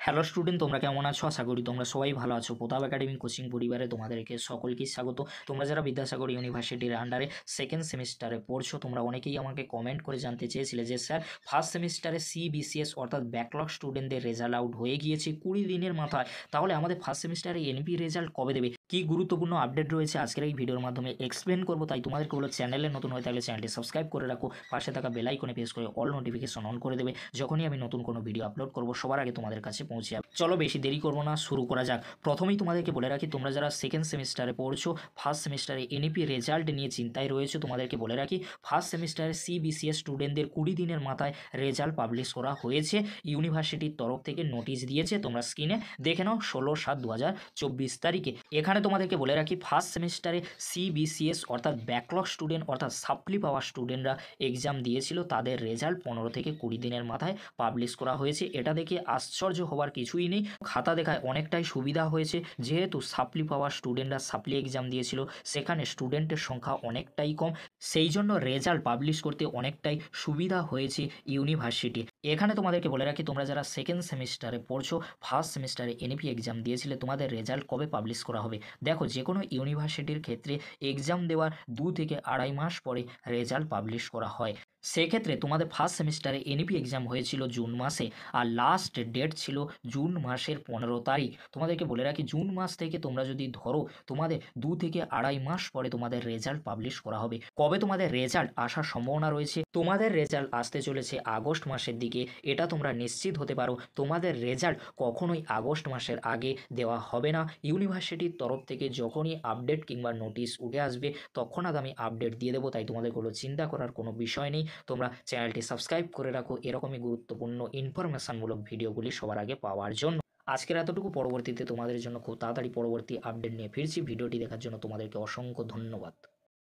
Hello student, তোমরা কেমন আছো? আশা করি তোমরা সবাই ভালো আছো। প্রতাপ একাডেমি কোচিং পরিবারে তোমাদেরকে সকলকে স্বাগত। তোমরা যারা বিদ্যাসাগর ইউনিভার্সিটির আন্ডারে সেকেন্ড সেমিস্টারে পড়ছো, তোমরা অনেকেই আমাকে কমেন্ট করে জানতে চেয়েছিলে যে স্যার, ফার্স্ট সেমিস্টারে সিবিসিএস অর্থাৎ ব্যাকলগ স্টুডেন্টদের রেজাল্ট আউট হয়ে গিয়েছে 20 দিনের মাথায়। তাহলে আমাদের ফার্স্ট সেমিস্টারে এনপি রেজাল্ট কবে দেবে? কি গুরুত্বপূর্ণ আপডেট রয়েছে আজকের এই ভিডিওর মাধ্যমে এক্সপ্লেন করবো। তাই তোমাদেরকে বলো, চ্যানেলে নতুন হয়ে থাকলে চ্যানেলটি সাবস্ক্রাইব করে রাখো, পাশে থাকা বেল আইকনে প্রেস করে অল নোটিফিকেশন অন করে দেবে। যখনই আমি নতুন কোনো ভিডিও আপলোড করবো সবার আগে তোমাদের কাছে পৌঁছে যাবে। চলো বেশি দেরি করবো না, শুরু করা যাক। প্রথমেই তোমাদেরকে বলে রাখি, তোমরা যারা সেকেন্ড সেমিস্টারে পড়ছো, ফার্স্ট সেমিস্টারে এনইপি রেজাল্ট নিয়ে চিন্তায় রয়েছে, তোমাদেরকে বলে রাখি ফার্স্ট সেমিস্টারে সিবিসিএস স্টুডেন্টদের 20 দিনের মাথায় রেজাল্ট পাবলিশ করা হয়েছে। ইউনিভার্সিটির তরফ থেকে নোটিশ দিয়েছে, তোমরা স্ক্রিনে দেখে নাও 16/7/2024 তারিখে। এখানে তোমাদেরকে বলে রাখি, ফার্স্ট সেমিস্টারে সিবিসিএস অর্থাৎ ব্যাকলগ স্টুডেন্ট অর্থাৎ সাপ্লি পাওয়া স্টুডেন্টরা এক্সাম দিয়েছিল, তাদের রেজাল্ট 15 থেকে 20 দিনের মাথায় পাবলিশ করা হয়েছে। এটা দেখে আশ্চর্য হওয়ার কিছুই নেই, খাতা দেখায় অনেকটাই সুবিধা হয়েছে। যেহেতু সাপ্লি পাওয়া স্টুডেন্টরা সাপ্লি এক্সাম দিয়েছিল, সেখানে স্টুডেন্টের সংখ্যা অনেকটাই কম, সেই জন্য রেজাল্ট পাবলিশ করতে অনেকটাই সুবিধা হয়েছে ইউনিভার্সিটি। এখানে তোমাদেরকে বলে রাখি, তোমরা যারা সেকেন্ড সেমিস্টারে পড়ছো, ফার্স্ট সেমিস্টারে এনইপি এক্সাম দিয়েছিলে, তোমাদের রেজাল্ট কবে পাবলিশ করা হবে? দেখো, যে কোনো ইউনিভার্সিটির ক্ষেত্রে এক্সাম দেওয়ার 2 থেকে আড়াই মাস পরে রেজাল্ট পাবলিশ করা হয়। সেক্ষেত্রে তোমাদের ফার্স্ট সেমিস্টারে এনইপি এক্সাম হয়েছিল জুন মাসে, আর লাস্ট ডেট ছিল জুন মাসের 15 তারিখ। তোমাদেরকে বলে রাখি, জুন মাস থেকে তোমরা যদি ধরো, তোমাদের 2 থেকে আড়াই মাস পরে তোমাদের রেজাল্ট পাবলিশ করা হবে। কবে তোমাদের রেজাল্ট আসার সম্ভাবনা রয়েছে? তোমাদের রেজাল্ট আসতে চলেছে আগস্ট মাসের দিকে। এটা তোমরা নিশ্চিত হতে পারো, তোমাদের রেজাল্ট কখনোই আগস্ট মাসের আগে দেওয়া হবে না। ইউনিভার্সিটির তরফ থেকে যখনই আপডেট কিংবা নোটিশ উঠে আসবে, তৎক্ষণাৎ আমি আপডেট দিয়ে দেবো। তাই তোমাদের কোনো চিন্তা করার কোনো বিষয় নেই। তোমরা চ্যানেলটি সাবস্ক্রাইব করে রাখো এরকমই গুরুত্বপূর্ণ ইনফরমেশনমূলক ভিডিওগুলি সবার আগে পাওয়ার জন্য। আজকের এতটুকু, পরবর্তীতে তোমাদের জন্য খুব তাড়াতাড়ি পরবর্তী আপডেট নিয়ে ফিরছি। ভিডিওটি দেখার জন্য তোমাদেরকে অসংখ্য ধন্যবাদ।